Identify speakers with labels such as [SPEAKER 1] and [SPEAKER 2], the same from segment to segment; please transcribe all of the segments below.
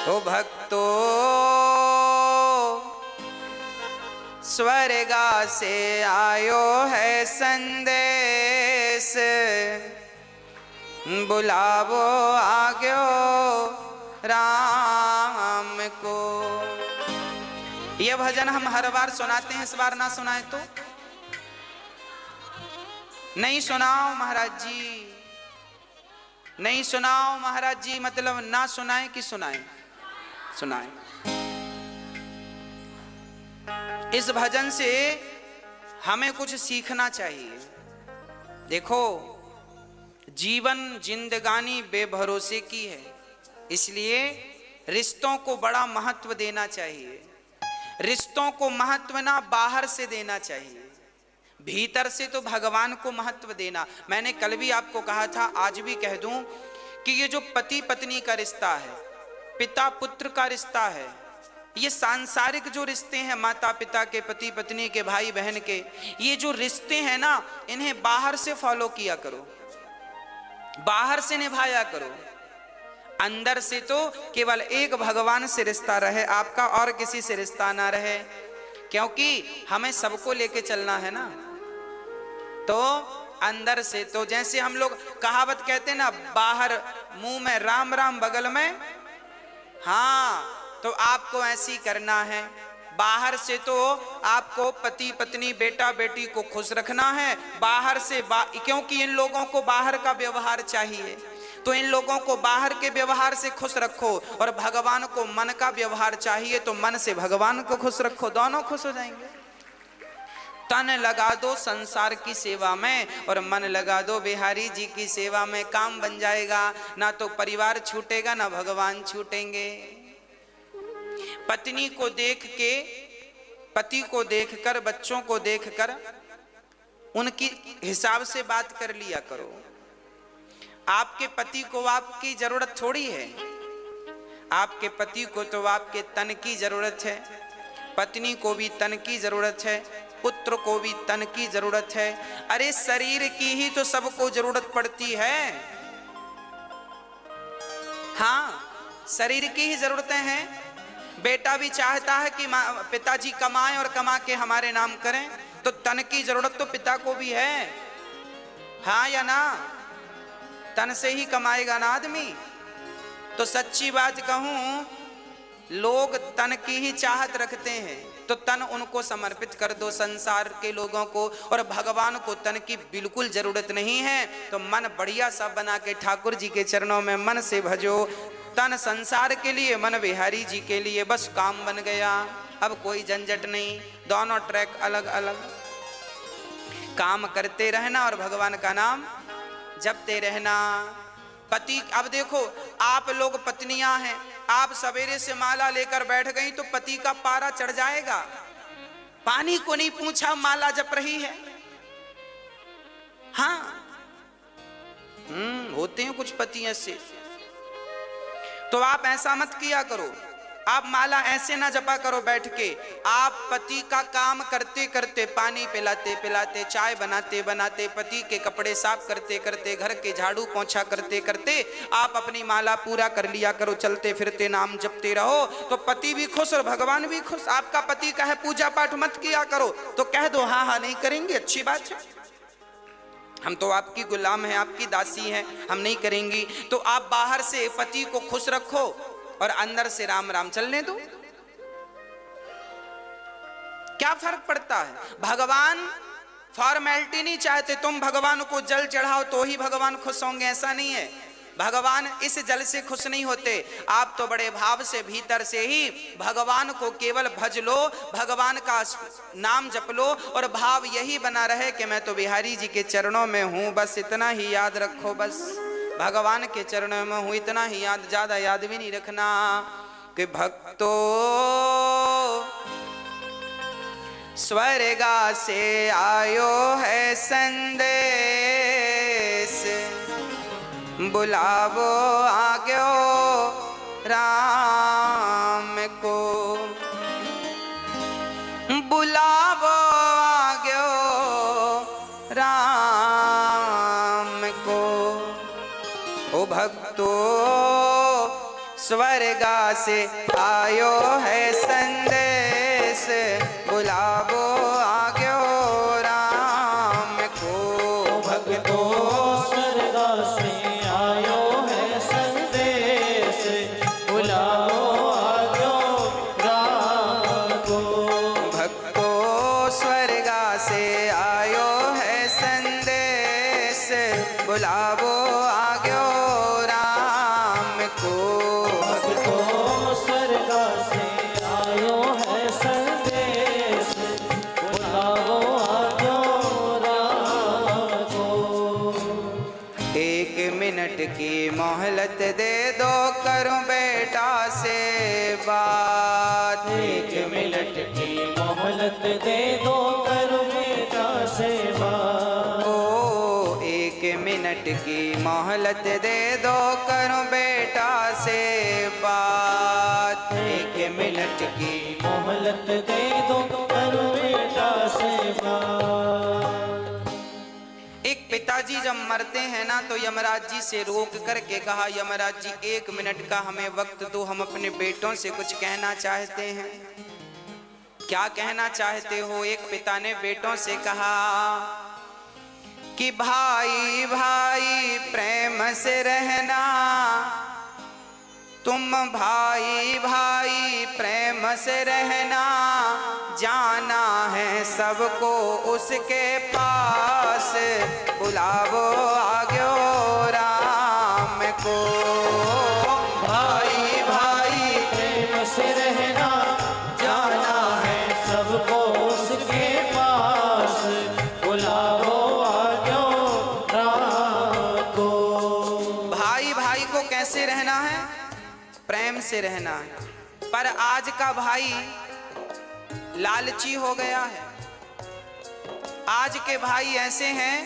[SPEAKER 1] ओ भक्तो स्वर्गा से आयो है संदेश, बुलावो आग्यो राम को। यह भजन हम हर बार सुनाते हैं, इस बार ना सुनाए तो नहीं सुनाओ महाराज जी, नहीं सुनाओ महाराज जी, मतलब ना सुनाए कि सुनाए? सुनाए। इस भजन से हमें कुछ सीखना चाहिए। देखो, जीवन जिंदगानी बेभरोसे की है, इसलिए रिश्तों को बड़ा महत्व देना चाहिए। रिश्तों को महत्व ना बाहर से देना चाहिए, भीतर से तो भगवान को महत्व देना। मैंने कल भी आपको कहा था, आज भी कह दूं कि ये जो पति पत्नी का रिश्ता है, पिता पुत्र का रिश्ता है, ये सांसारिक जो रिश्ते हैं, माता पिता के, पति पत्नी के, भाई बहन के, ये जो रिश्ते हैं ना, इन्हें बाहर से फॉलो किया करो, बाहर से निभाया करो। अंदर से तो केवल एक भगवान से रिश्ता रहे आपका, और किसी से रिश्ता ना रहे, क्योंकि हमें सबको लेके चलना है ना। तो अंदर से तो जैसे हम लोग कहावत कहते हैं ना, बाहर मुंह में राम राम बगल में, हाँ, तो आपको ऐसी करना है। बाहर से तो आपको पति पत्नी बेटा बेटी को खुश रखना है, बाहर से क्योंकि इन लोगों को बाहर का व्यवहार चाहिए, तो इन लोगों को बाहर के व्यवहार से खुश रखो, और भगवान को मन का व्यवहार चाहिए, तो मन से भगवान को खुश रखो, दोनों खुश हो जाएंगे। तन लगा दो संसार की सेवा में और मन लगा दो बिहारी जी की सेवा में, काम बन जाएगा। ना तो परिवार छूटेगा, ना भगवान छूटेंगे। पत्नी को देख के, पति को देखकर, बच्चों को देखकर उनकी हिसाब से बात कर लिया करो। आपके पति को आपकी जरूरत थोड़ी है, आपके पति को तो आपके तन की जरूरत है, पत्नी को भी तन की जरूरत है, पुत्र को भी तन की जरूरत है। अरे शरीर की ही तो सबको जरूरत पड़ती है। हाँ, शरीर की ही जरूरतें हैं। बेटा भी चाहता है कि पिताजी कमाएं और कमा के हमारे नाम करें, तो तन की जरूरत तो पिता को भी है, हाँ या ना? तन से ही कमाएगा ना आदमी। तो सच्ची बात कहूं, लोग तन की ही चाहत रखते हैं, तो तन उनको समर्पित कर दो संसार के लोगों को, और भगवान को तन की बिल्कुल जरूरत नहीं है। तो मन बढ़िया सा बना के ठाकुर जी के चरणों में मन से भजो। तन संसार के लिए, मन बिहारी जी के लिए, बस काम बन गया। अब कोई झंझट नहीं, दोनों ट्रैक अलग अलग, काम करते रहना और भगवान का नाम जपते रहना। पति, अब देखो आप लोग पत्नियां हैं, आप सवेरे से माला लेकर बैठ गई तो पति का पारा चढ़ जाएगा। पानी को नहीं पूछा, माला जप रही है। हाँ, होते हैं कुछ पति ऐसे। तो आप ऐसा मत किया करो, आप माला ऐसे ना जपा करो बैठ के। आप पति का काम करते करते, पानी पिलाते पिलाते, चाय बनाते बनाते, पति के कपड़े साफ करते करते, घर के झाड़ू पोंछा करते करते आप अपनी माला पूरा कर लिया करो। चलते फिरते नाम जपते रहो, तो पति भी खुश और भगवान भी खुश। आपका पति कहे पूजा पाठ मत किया करो, तो कह दो हाँ हाँ नहीं करेंगे, अच्छी बात है, हम तो आपकी गुलाम हैं, आपकी दासी हैं, हम नहीं करेंगी। तो आप बाहर से पति को खुश रखो और अंदर से राम राम चलने दो। क्या फर्क पड़ता है? भगवान फॉर्मेलिटी नहीं चाहते, तुम भगवान को जल चढ़ाओ तो ही भगवान खुश होंगे, ऐसा नहीं है। भगवान इस जल से खुश नहीं होते। आप तो बड़े भाव से भीतर से ही भगवान को केवल भज लो, भगवान का नाम जप लो, और भाव यही बना रहे कि मैं तो बिहारी जी के चरणों में हूं, बस इतना ही याद रखो। बस भगवान के चरणों में हूं, इतना ही याद, ज्यादा याद भी नहीं रखना। कि भक्तो स्वर्गा से आयो है संदेश, बुलावो आग्यो राम को, बुलावो आग्यो राम को। ओ भक्तो स्वर्गा से आयो है संदेश, बुलावो आग्यो राम को।
[SPEAKER 2] भक्तो स्वर्गा से आयो है संदेश, बुलाओ आग्यो राम को।
[SPEAKER 1] भक्तो स्वर्गा से आयो है संदेश, बुलावो आग्यो राम को।
[SPEAKER 2] भक्तो स्वर्गा से आयो है संदेश, बुलाओ आग्यो राम को।
[SPEAKER 1] 1 मिनट की मोहलत दे दो, करूं बेटा से बात।
[SPEAKER 2] 1 मिनट की मोहलत दे दो, करो बेटा से बात।
[SPEAKER 1] ओ 1 मिनट की मोहलत दे दो, करूं बेटा से बात।
[SPEAKER 2] 1 मिनट की मोहलत दे दो, करो बेटा से बात।
[SPEAKER 1] एक पिताजी जब मरते हैं ना तो यमराज जी से रोक करके कहा, यमराज जी 1 मिनट का हमें वक्त दो, हम अपने बेटों से कुछ कहना चाहते हैं। क्या कहना चाहते हो? एक पिता ने बेटों से कहा कि भाई भाई प्रेम से रहना, तुम भाई भाई प्रेम से रहना, जाना है सबको उसके पास, बुलावो आग्यो राम को। भाई भाई
[SPEAKER 2] प्रेम से रहना, जाना है सबको उसके पास, बुलाओ आग्यो राम को।
[SPEAKER 1] भाई भाई को कैसे रहना है? प्रेम से रहना है। पर आज का भाई लालची हो गया है। आज के भाई ऐसे हैं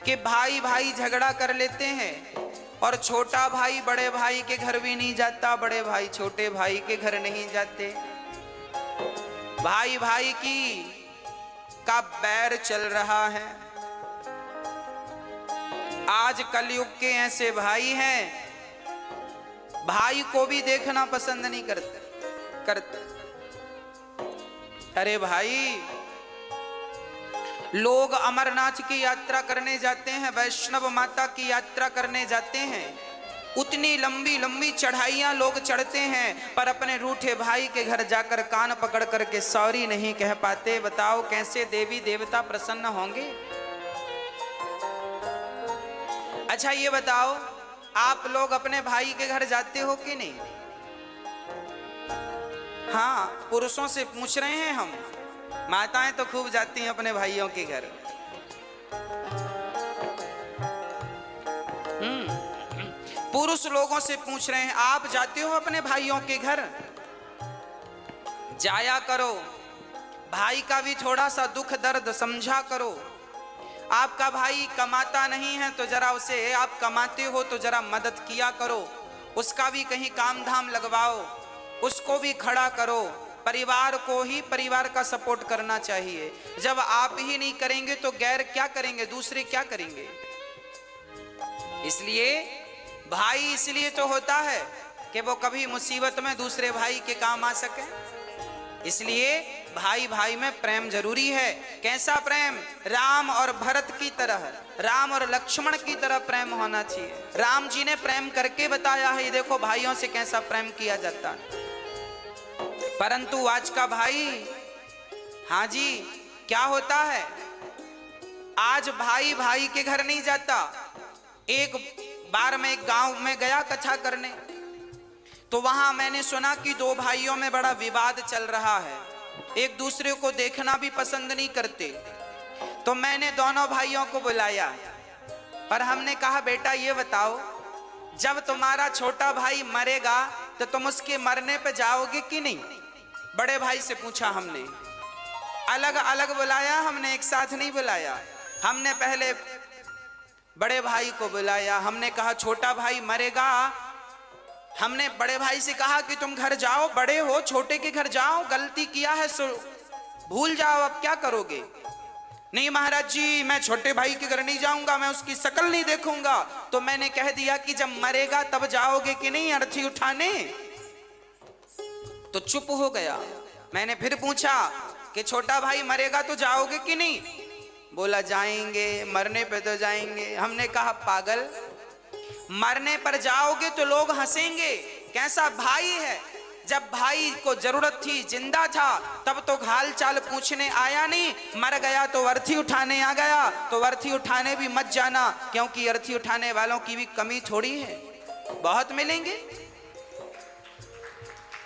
[SPEAKER 1] कि भाई भाई झगड़ा कर लेते हैं और छोटा भाई बड़े भाई के घर भी नहीं जाता, बड़े भाई छोटे भाई के घर नहीं जाते। भाई भाई की का बैर चल रहा है। आज कलयुग के ऐसे भाई हैं, भाई को भी देखना पसंद नहीं करते। अरे भाई, लोग अमरनाथ की यात्रा करने जाते हैं, वैष्णव माता की यात्रा करने जाते हैं, उतनी लंबी लंबी चढ़ाइयां लोग चढ़ते हैं, पर अपने रूठे भाई के घर जाकर कान पकड़ करके सॉरी नहीं कह पाते। बताओ कैसे देवी देवता प्रसन्न होंगे? अच्छा ये बताओ, आप लोग अपने भाई के घर जाते हो कि नहीं? हाँ, पुरुषों से पूछ रहे हैं हम। माताएं तो खूब जाती हैं अपने भाइयों के घर। पुरुष लोगों से पूछ रहे हैं, आप जाते हो अपने भाइयों के घर? जाया करो, भाई का भी थोड़ा सा दुख दर्द समझा करो। आपका भाई कमाता नहीं है तो जरा उसे, आप कमाते हो तो जरा मदद किया करो, उसका भी कहीं काम धाम लगवाओ, उसको भी खड़ा करो। परिवार को ही परिवार का सपोर्ट करना चाहिए। जब आप ही नहीं करेंगे तो गैर क्या करेंगे, दूसरे क्या करेंगे? इसलिए भाई इसलिए तो होता है कि वो कभी मुसीबत में दूसरे भाई के काम आ सके। इसलिए भाई भाई में प्रेम जरूरी है। कैसा प्रेम? राम और भरत की तरह, राम और लक्ष्मण की तरह प्रेम होना चाहिए। राम जी ने प्रेम करके बताया है, देखो भाइयों से कैसा प्रेम किया जाता है। परंतु आज का भाई, हाँ जी, क्या होता है? आज भाई भाई के घर नहीं जाता। एक बार मैं एक गांव में गया कथा करने, तो वहां मैंने सुना कि दो भाइयों में बड़ा विवाद चल रहा है, एक दूसरे को देखना भी पसंद नहीं करते। तो मैंने दोनों भाइयों को बुलाया, पर हमने कहा बेटा ये बताओ, जब तुम्हारा छोटा भाई मरेगा तो तुम उसके मरने पे जाओगे कि नहीं? बड़े भाई से पूछा हमने। अलग अलग बुलाया हमने, एक साथ नहीं बुलाया। हमने पहले बड़े भाई को बुलाया, हमने कहा छोटा भाई मरेगा। हमने बड़े भाई से कहा कि तुम घर जाओ, बड़े हो, छोटे के घर जाओ, गलती किया है सो भूल जाओ, अब क्या करोगे? नहीं महाराज जी, मैं छोटे भाई के घर नहीं जाऊंगा, मैं उसकी शक्ल नहीं देखूंगा। तो मैंने कह दिया कि जब मरेगा तब जाओगे कि नहीं अर्थी उठाने? तो चुप हो गया। मैंने फिर पूछा कि छोटा भाई मरेगा तो जाओगे कि नहीं? बोला जाएंगे, मरने पे तो जाएंगे। हमने कहा पागल, मरने पर जाओगे तो लोग हंसेंगे, कैसा भाई है। जब भाई को जरूरत थी, जिंदा था, तब तो हाल चाल पूछने आया नहीं, मर गया तो अर्थी उठाने आ गया। तो अर्थी उठाने भी मत जाना, क्योंकि अर्थी उठाने वालों की भी कमी थोड़ी है, बहुत मिलेंगे।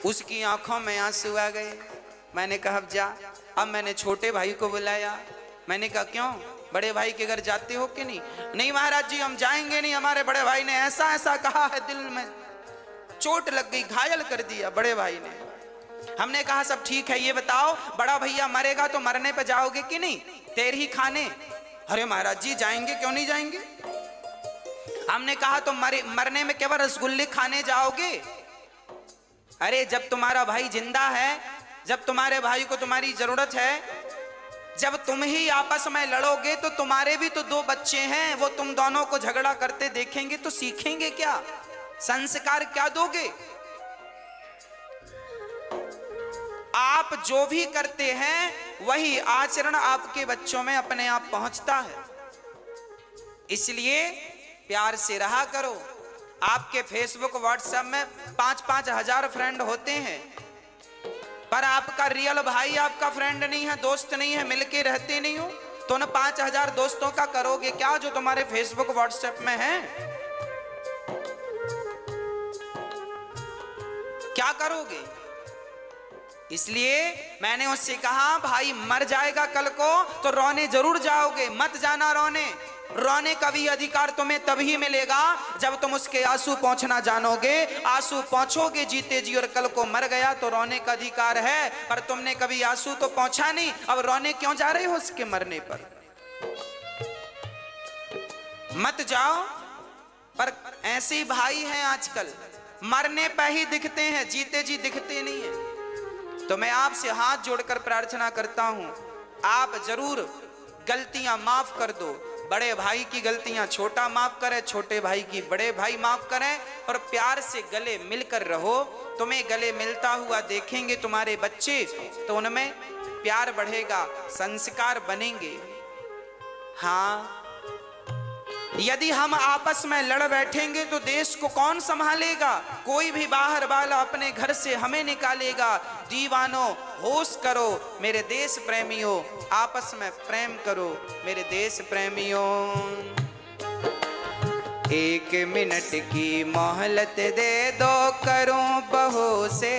[SPEAKER 1] उसकी आंखों में आंसू आ गए। मैंने कहा अब जा। अब मैंने छोटे भाई को बुलाया। मैंने कहा क्यों, बड़े भाई के घर जाते हो कि नहीं? नहीं महाराज जी, हम जाएंगे नहीं, हमारे बड़े भाई ने ऐसा ऐसा कहा है, दिल में चोट लग गई, घायल कर दिया बड़े भाई ने। हमने कहा सब ठीक है, ये बताओ बड़ा भैया मरेगा तो मरने पे जाओगे कि नहीं? तेर ही खाने। अरे महाराज जी जाएंगे, क्यों नहीं जाएंगे? हमने कहा तो मरने में केवल रसगुल्ले खाने जाओगे? अरे जब तुम्हारा भाई जिंदा है, जब तुम्हारे भाई को तुम्हारी जरूरत है, जब तुम ही आपस में लड़ोगे तो तुम्हारे भी तो दो बच्चे हैं, वो तुम दोनों को झगड़ा करते देखेंगे तो सीखेंगे क्या? संस्कार क्या दोगे? आप जो भी करते हैं वही आचरण आपके बच्चों में अपने आप पहुंचता है। इसलिए प्यार से रहा करो। आपके फेसबुक व्हाट्सएप में 5-5 हजार फ्रेंड होते हैं, पर आपका रियल भाई आपका फ्रेंड नहीं है, दोस्त नहीं है, मिलके रहते नहीं हो, तो न 5,000 दोस्तों का करोगे क्या जो तुम्हारे फेसबुक व्हाट्सएप में है? क्या करोगे? इसलिए मैंने उससे कहा भाई मर जाएगा कल को तो रोने जरूर जाओगे, मत जाना रोने। रोने का भी अधिकार तुम्हें तभी मिलेगा जब तुम उसके आंसू पहुंचना जानोगे। आंसू पहुंचोगे जीते जी, और कल को मर गया तो रोने का अधिकार है, पर तुमने कभी आंसू तो पहुंचा नहीं, अब रोने क्यों जा रहे हो उसके मरने पर? मत जाओ। पर ऐसे भाई हैं आजकल, मरने पर ही दिखते हैं, जीते जी दिखते नहीं है। तो मैं आपसे हाथ जोड़कर प्रार्थना करता हूं, आप जरूर गलतियां माफ कर दो। बड़े भाई की गलतियां छोटा माफ करे, छोटे भाई की बड़े भाई माफ करें, और प्यार से गले मिलकर रहो। तुम्हें गले मिलता हुआ देखेंगे तुम्हारे बच्चे तो उनमें प्यार बढ़ेगा, संस्कार बनेंगे। हाँ, यदि हम आपस में लड़ बैठेंगे तो देश को कौन संभालेगा? कोई भी बाहर वाला अपने घर से हमें निकालेगा। दीवानों होश करो मेरे देश प्रेमियों, आपस में प्रेम करो मेरे देश प्रेमियों। 1 मिनट की मोहलत दे दो, करूं बहू से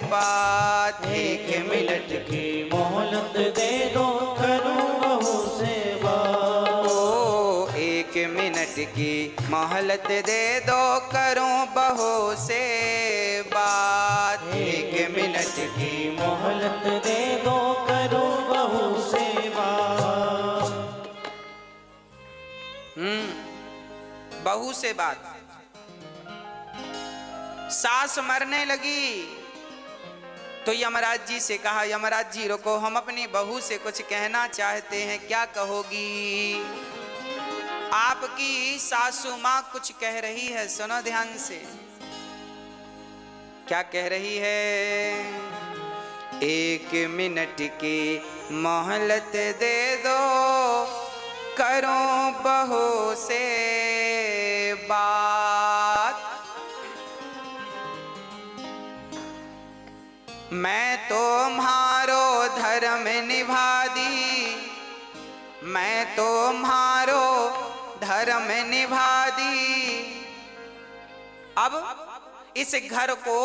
[SPEAKER 1] बात।
[SPEAKER 2] 1 मिनट की मोहलत दे दो, करूं बहू से बात।
[SPEAKER 1] 1 मिनट की मोहलत दे दो, करूं बहू से बात।
[SPEAKER 2] 1 मिनट की मोहलत दे दो, करूं बहू से बात।
[SPEAKER 1] बहू से बात। सास मरने लगी तो यमराज जी से कहा, यमराज जी रुको, हम अपनी बहू से कुछ कहना चाहते हैं, क्या कहोगी? आपकी सासू माँ कुछ कह रही है, सुनो ध्यान से। क्या कह रही है? 1 मिनट की मोहलत दे दो, करो बहू से बात। मैं तुम्हारो धर्म निभा दी, मैं तुम्हारो धर्म निभा दी। अब इस घर को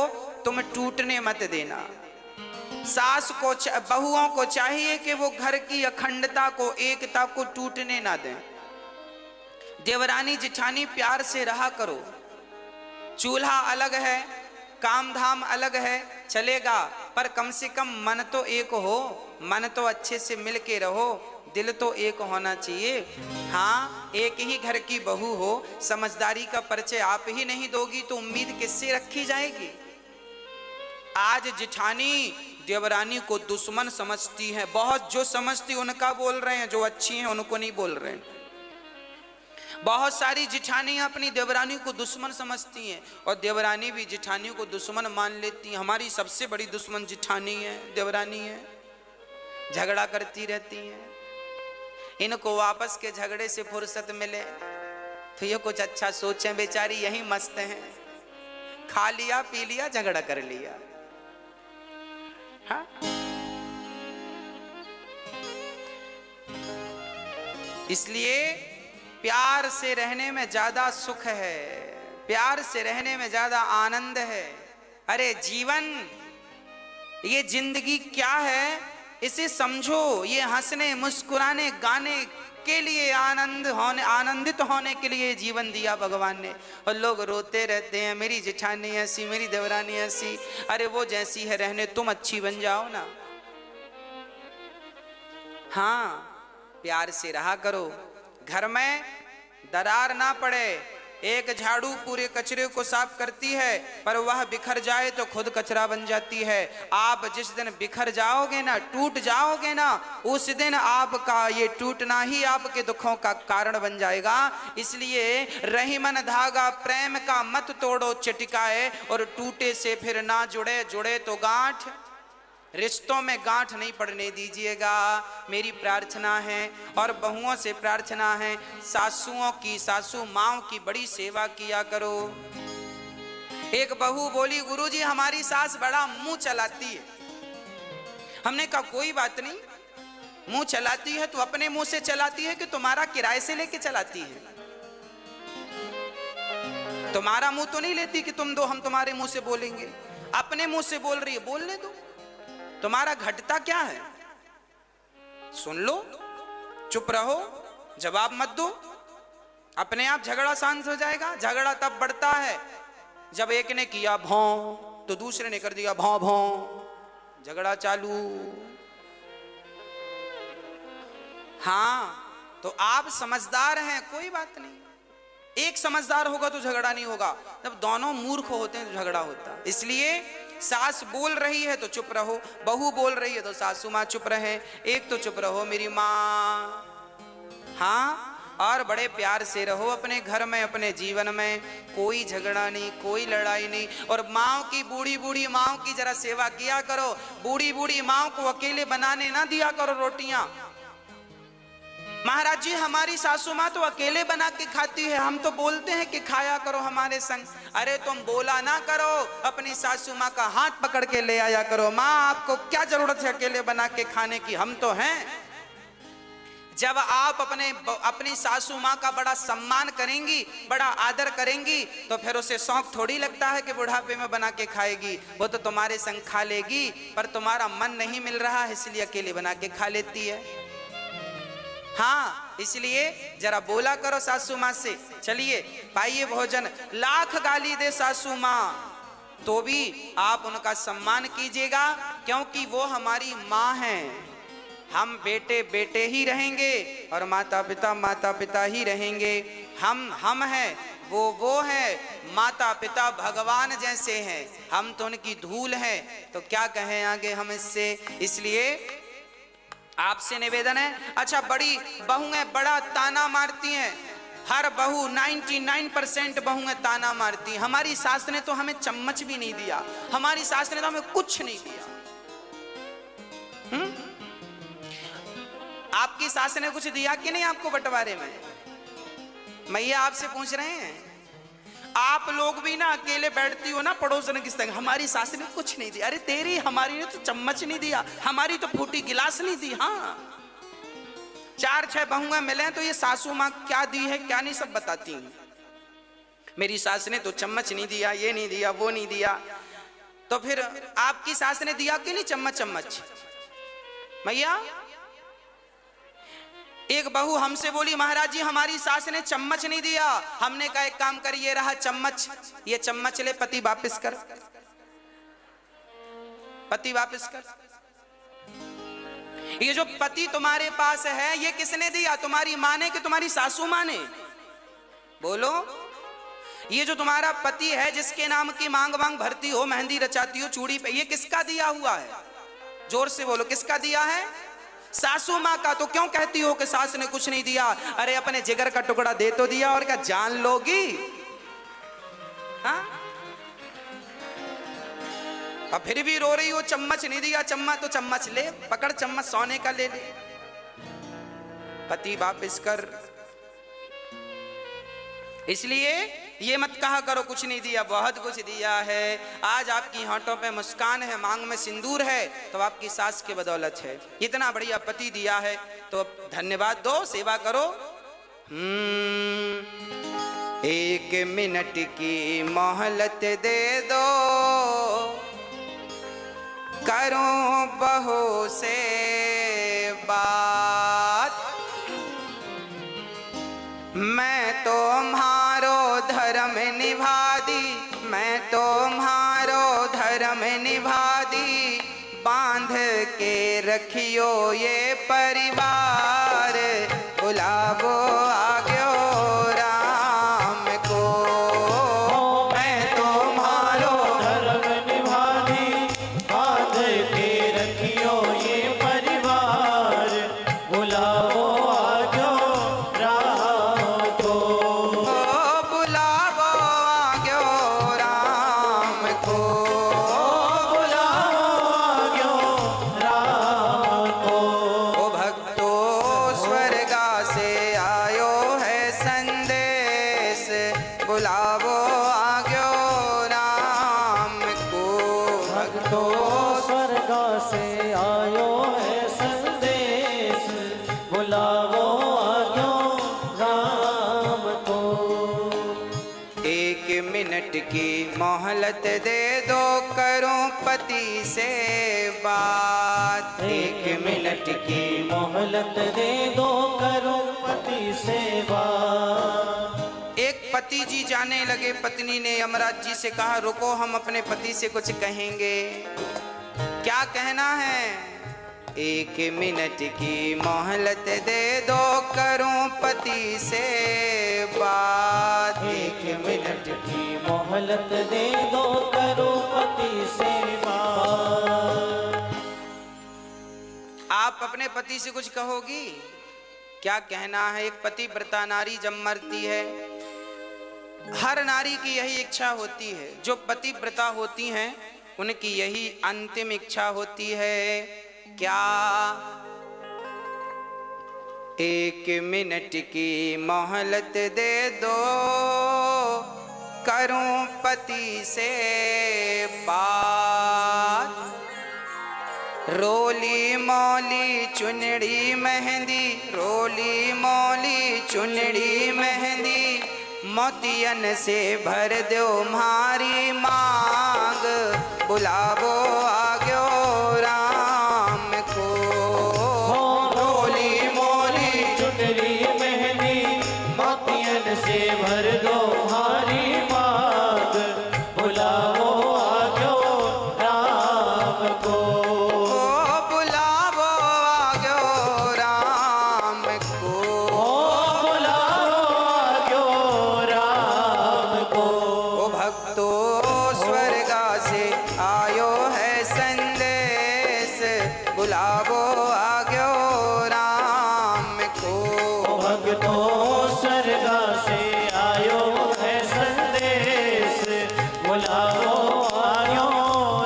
[SPEAKER 1] तुम टूटने मत देना। सास को, बहुओं को चाहिए कि वो घर की अखंडता को, एकता को टूटने ना दें। देवरानी जिठानी प्यार से रहा करो। चूल्हा अलग है, काम धाम अलग है, चलेगा, पर कम से कम मन तो एक हो, मन तो अच्छे से मिल के रहो, दिल तो एक होना चाहिए। हाँ, एक ही घर की बहू हो, समझदारी का परिचय आप ही नहीं दोगी तो उम्मीद किससे रखी जाएगी? आज जिठानी देवरानी को दुश्मन समझती है। बहुत जो समझती उनका बोल रहे हैं, जो अच्छी हैं उनको नहीं बोल रहे हैं। बहुत सारी जिठानी अपनी देवरानी को दुश्मन समझती हैं और देवरानी भी जिठानी को दुश्मन मान लेती हैं। हमारी सबसे बड़ी दुश्मन जिठानी है, देवरानी है, झगड़ा करती रहती हैं। इनको वापस के झगड़े से फुर्सत मिले तो ये कुछ अच्छा सोचें, बेचारी यही मस्त हैं, खा लिया पी लिया झगड़ा कर लिया। हाँ? इसलिए प्यार से रहने में ज्यादा सुख है, प्यार से रहने में ज्यादा आनंद है। अरे जीवन, ये जिंदगी क्या है इसे समझो। ये हंसने मुस्कुराने गाने के लिए, आनंदित होने के लिए जीवन दिया भगवान ने। और लोग रोते रहते हैं, मेरी जेठानी ऐसी, मेरी देवरानी ऐसी। अरे वो जैसी है रहने, तुम अच्छी बन जाओ ना। हाँ, प्यार से रहा करो, घर में दरार ना पड़े। एक झाड़ू पूरे कचरे को साफ करती है, पर वह बिखर जाए तो खुद कचरा बन जाती है। आप जिस दिन बिखर जाओगे ना, टूट जाओगे ना, उस दिन आपका ये टूटना ही आपके दुखों का कारण बन जाएगा। इसलिए रही मन धागा प्रेम का मत तोड़ो चटिकाए, और टूटे से फिर ना जुड़े, जुड़े तो गांठ। रिश्तों में गांठ नहीं पड़ने दीजिएगा, मेरी प्रार्थना है। और बहुओं से प्रार्थना है, सासुओं की, सासू माओं की बड़ी सेवा किया करो। एक बहू बोली, गुरुजी हमारी सास बड़ा मुंह चलाती है। हमने कहा कोई बात नहीं, मुंह चलाती है तो अपने मुंह से चलाती है कि तुम्हारा किराए से लेके चलाती है? तुम्हारा मुंह तो नहीं लेती कि तुम दो हम तुम्हारे मुंह से बोलेंगे। अपने मुंह से बोल रही है, बोलने दो। तुम्हारा घटता क्या है? सुन लो, चुप रहो, जवाब मत दो, अपने आप झगड़ा शांत हो जाएगा। झगड़ा तब बढ़ता है जब एक ने किया भौं तो दूसरे ने कर दिया भौं भौं, झगड़ा चालू। हाँ, तो आप समझदार हैं, कोई बात नहीं। एक समझदार होगा तो झगड़ा नहीं होगा, जब दोनों मूर्ख होते हैं तो झगड़ा होता है। इसलिए सास बोल रही है तो चुप रहो, बहू बोल रही है तो सासू माँ चुप रहे, एक तो चुप रहो मेरी माँ। हाँ, और बड़े प्यार से रहो अपने घर में, अपने जीवन में। कोई झगड़ा नहीं, कोई लड़ाई नहीं। और माँ की, बूढ़ी बूढ़ी माँ की जरा सेवा किया करो। बूढ़ी बूढ़ी माँ को अकेले बनाने ना दिया करो रोटियां। महाराज जी हमारी सासू माँ तो अकेले बना के खाती है, हम तो बोलते हैं कि खाया करो हमारे संग। अरे तुम बोला ना करो, अपनी सासू माँ का हाथ पकड़ के ले आया करो। माँ आपको क्या जरूरत है अकेले बना के खाने की, हम तो हैं। जब आप अपनी सासू माँ का बड़ा सम्मान करेंगी, बड़ा आदर करेंगी, तो फिर उसे शौक थोड़ी लगता है कि बुढ़ापे में बना के खाएगी। वो तो तुम्हारे संग खा लेगी, पर तुम्हारा मन नहीं मिल रहा है इसलिए अकेले बना के खा लेती है। हाँ, इसलिए जरा बोला करो सासू माँ से, चलिए पाइए भोजन। लाख गाली दे सासू माँ तो भी आप उनका सम्मान कीजिएगा, क्योंकि वो हमारी माँ हैं। हम बेटे बेटे ही रहेंगे और माता पिता ही रहेंगे। हम हैं, वो है। माता पिता भगवान जैसे हैं, हम तो उनकी धूल हैं, तो क्या कहें आगे हम इससे। इसलिए आपसे निवेदन है। अच्छा, बड़ी बहुएं बड़ा ताना मारती हैं, हर बहू 99% बहुएं ताना मारती हैं। हमारी सास ने तो हमें चम्मच भी नहीं दिया, हमारी सास ने तो हमें कुछ नहीं दिया। आपकी सास ने कुछ दिया कि नहीं आपको बंटवारे में? मैया आपसे पूछ रहे हैं। आप लोग भी ना अकेले बैठती हो ना पड़ोसन की संग, हमारी सास ने कुछ नहीं दिया। अरे तेरी, हमारी ने तो चम्मच नहीं दिया, हमारी तो फूटी गिलास नहीं दी। हाँ, 4-6 बहुएं मिले तो ये सासू माँ क्या दी है क्या नहीं सब बताती हैं। मेरी सास ने तो चम्मच नहीं दिया, ये नहीं दिया, वो नहीं दिया। तो फिर आपकी सास ने दिया कि नहीं चम्मच? मैया एक बहू हमसे बोली, महाराज जी हमारी सास ने चम्मच नहीं दिया। हमने कहा एक काम कर, ये रहा चम्मच, ये चम्मच ले, पति वापस कर, पति वापस कर। ये जो पति तुम्हारे पास है ये किसने दिया? तुम्हारी माँ ने कि तुम्हारी सासू माँ ने? बोलो। ये जो तुम्हारा पति है जिसके नाम की मांग मांग भरती हो, मेहंदी रचाती हो चूड़ी पे, ये किसका दिया हुआ है? जोर से बोलो, किसका दिया है? सासू माँ का। तो क्यों कहती हो कि सास ने कुछ नहीं दिया? अरे अपने जिगर का टुकड़ा दे तो दिया, और क्या जान लोगी? हाँ, और फिर भी रो रही हो चम्मच नहीं दिया। चम्मच तो चम्मच ले, पकड़ चम्मच, सोने का ले ले, पति वापिस कर। इसलिए ये मत कहा करो कुछ नहीं दिया, बहुत कुछ दिया है। आज आपकी होंठों पे मुस्कान है, मांग में सिंदूर है, तो आपकी सास की बदौलत है। इतना बढ़िया पति दिया है तो धन्यवाद दो, सेवा करो। एक मिनट की मोहलत दे दो, करूं बहू से बात। मैं तुम्हारो धर्म निभा दी, मैं तुम्हारो धर्म निभा दी, बांध के रखियो ये परिवार, बुलावो आग्यो राम को। मैं तुम्हारो
[SPEAKER 2] धर्म निभा दी, बांध के रखियो ये परिवार, बुलाओ आजो राम को।
[SPEAKER 1] बुलावो आग्यो राम को,
[SPEAKER 2] बुलाओ आजो राम को।
[SPEAKER 1] ओ भक्तो स्वर्गा से आयो है संदेश, बुलावो आग्यो राम को।
[SPEAKER 2] भक्तो स्वर्ग से आयो है संदेश, बुलाओ आजो राम को।
[SPEAKER 1] एक मिनट की मोहलत दे दो, करूं पति से बात।
[SPEAKER 2] एक मिनट की मोहलत दे दो, करो पति सेवा।
[SPEAKER 1] एक पति जी जाने लगे, पत्नी ने यमराज जी से कहा रुको, हम अपने पति से कुछ कहेंगे। क्या कहना है? एक मिनट की मोहलत दे दो, करूं पति से बात।
[SPEAKER 2] एक मिनट की मोहलत दे दो, करो पति सेवा।
[SPEAKER 1] आप अपने पति से कुछ कहोगी? क्या कहना है? एक पतिव्रता नारी जब मरती है, हर नारी की यही इच्छा होती है, जो पतिव्रता होती हैं उनकी यही अंतिम इच्छा होती है। क्या? एक मिनट की मोहलत दे दो, करूं पति से बात। रोली मोली चुनड़ी मेहंदी, रोली मोली चुनड़ी मेहंदी, मोतियन से भर दो मारी मांग, बुलावो आग्यो राम को। रोली मोली
[SPEAKER 2] चुनरी मेहंदी, मोतियन से भर दो हमारी मांग, बुलाओ आजो राम को।
[SPEAKER 1] बुलावो आग्यो राम को।
[SPEAKER 2] बुलाओ आजो राम को।
[SPEAKER 1] ओ भक्तो स्वर्गा से आयो है संदेश, बुलावो आग्यो राम को।
[SPEAKER 2] भक्तो स्वर्ग से आयो है संदेश, बुलाओ आयो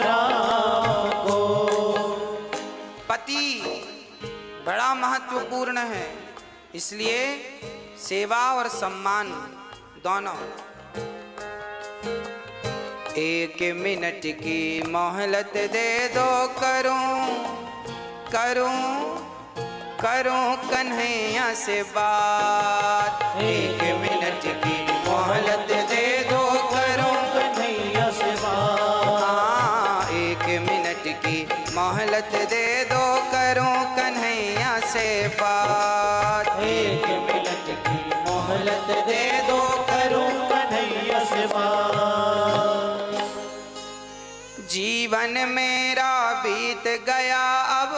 [SPEAKER 2] राम को।
[SPEAKER 1] पति बड़ा महत्वपूर्ण है, इसलिए सेवा और सम्मान दोनों। एक मिनट की मोहलत दे दो, करूं कन्हैया से बात। एक मिनट की मोहलत दे दो, करूं
[SPEAKER 2] कन्हैया से बात।
[SPEAKER 1] हाँ, एक मिनट की मोहलत दे दो, करूं कन्हैया से बात।
[SPEAKER 2] एक मिनट की मोहलत दे दो, करूं कन्हैया से बात।
[SPEAKER 1] जीवन मेरा बीत गया अब,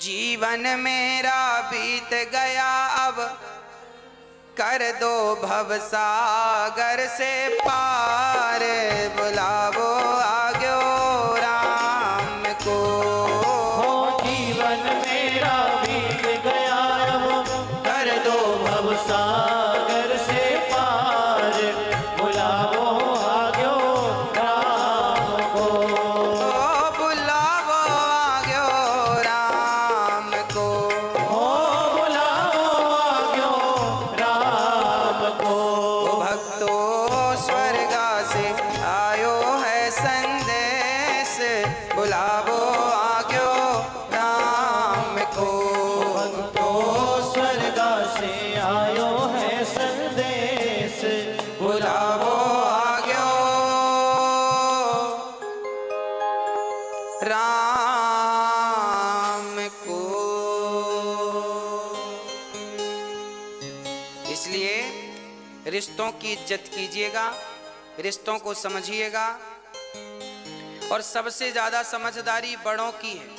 [SPEAKER 1] जीवन मेरा बीत गया अब, कर दो भवसागर से पार, बुलावो आग्यो राम को।
[SPEAKER 2] हो जीवन मेरा बीत गया अब, कर दो भवसागर से पार, बुलावो आग्यो राम को।
[SPEAKER 1] ओ बुलावो आग्यो राम को।
[SPEAKER 2] हो बुलावो आग्यो राम को।
[SPEAKER 1] ओ भक्तो स्वर्गा से आयो है संदेश, बुलावो आग्यो राम को।
[SPEAKER 2] तो स्वर्गा से आयो है संदेश,
[SPEAKER 1] बुलावो आग्यो राम को। इसलिए रिश्तों की इज्जत कीजिएगा, रिश्तों को समझिएगा, और सबसे ज्यादा समझदारी बड़ों की है।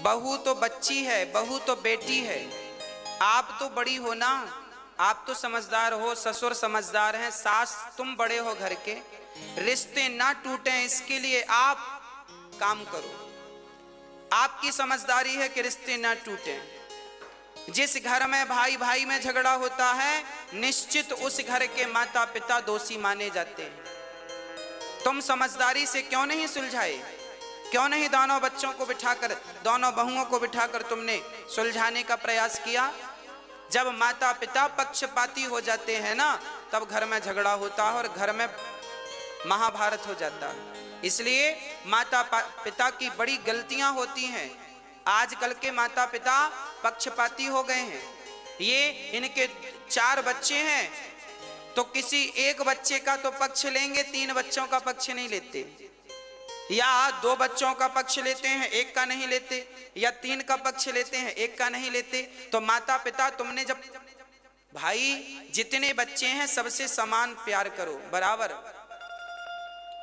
[SPEAKER 1] बहू तो बच्ची है, बहू तो बेटी है, आप तो बड़ी हो ना, आप तो समझदार हो, ससुर समझदार हैं, सास तुम बड़े हो घर के। रिश्ते ना टूटें इसके लिए आप काम करो। आपकी समझदारी है कि रिश्ते ना टूटें। जिस घर में भाई भाई में झगड़ा होता है, निश्चित उस घर के माता पिता दोषी माने जाते हैं। तुम समझदारी से क्यों नहीं सुलझाए? क्यों नहीं दोनों बच्चों को बिठाकर, दोनों बहुओं को बिठाकर तुमने सुलझाने का प्रयास किया? जब माता पिता पक्षपाती हो जाते हैं ना, तब घर में झगड़ा होता है और घर में महाभारत हो जाता है। इसलिए माता पिता की बड़ी गलतियां होती हैं। आजकल के माता पिता पक्षपाती हो गए हैं। ये इनके 4 बच्चे हैं तो किसी एक बच्चे का तो पक्ष लेंगे, 3 बच्चों का पक्ष नहीं लेते, या 2 बच्चों का पक्ष लेते हैं, 1 का नहीं लेते, या 3 का पक्ष लेते हैं, 1 का नहीं लेते। तो माता पिता, तुमने जब भाई जितने बच्चे हैं सबसे समान प्यार करो, बराबर,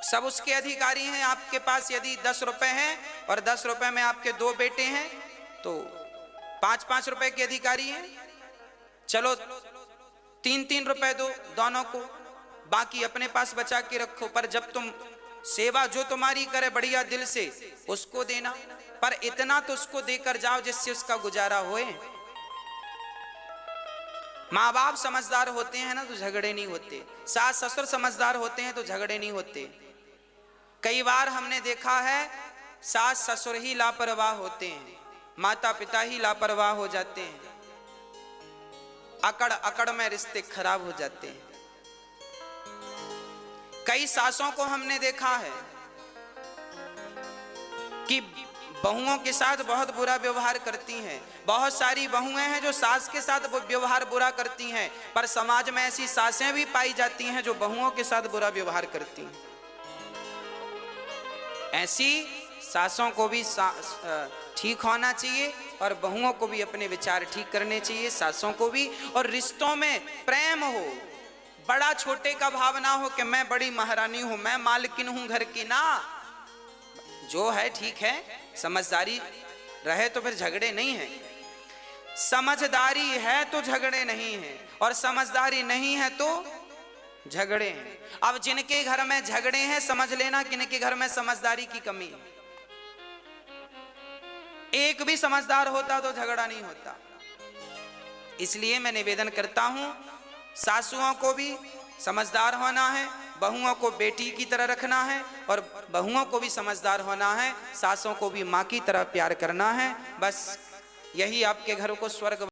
[SPEAKER 1] सब उसके अधिकारी हैं। आपके पास यदि 10 रुपए हैं और 10 रुपए में आपके 2 बेटे हैं तो 5-5 रुपए के अधिकारी हैं। चलो 3-3 रुपए दो दोनों को, बाकी अपने पास बचा के रखो। पर जब तुम सेवा जो तुम्हारी करे बढ़िया दिल से, उसको देना, पर इतना तो उसको देकर जाओ जिससे उसका गुजारा होए। माँ बाप समझदार होते हैं ना तो झगड़े नहीं होते, सास ससुर समझदार होते हैं तो झगड़े नहीं होते। कई बार हमने देखा है सास ससुर ही लापरवाह होते हैं, माता पिता ही लापरवाह हो जाते हैं, अकड़ अकड़ में रिश्ते खराब हो जाते हैं। कई सासों को हमने देखा है कि बहुओं के साथ बहुत बुरा व्यवहार करती हैं। बहुत सारी बहुएं हैं जो सास के साथ व्यवहार बुरा करती हैं, पर समाज में ऐसी सासें भी पाई जाती हैं जो बहुओं के साथ बुरा व्यवहार करती हैं। ऐसी सासों को भी ठीक होना चाहिए और बहुओं को भी अपने विचार ठीक करने चाहिए, सासों को भी। और रिश्तों में प्रेम हो, बड़ा छोटे का भाव ना हो कि मैं बड़ी महारानी हूं, मैं मालकिन हूं घर की, ना। जो है ठीक है, समझदारी रहे तो फिर झगड़े नहीं है। समझदारी है तो झगड़े नहीं है, और समझदारी नहीं है तो झगड़े हैं। अब जिनके घर में झगड़े हैं, समझ लेना कि इनके घर में समझदारी की कमी है। एक भी समझदार होता तो झगड़ा नहीं होता। इसलिए मैं निवेदन करता हूं, सासुओं को भी समझदार होना है, बहुओं को बेटी की तरह रखना है, और बहुओं को भी समझदार होना है, सासों को भी माँ की तरह प्यार करना है। बस यही आपके घर को स्वर्ग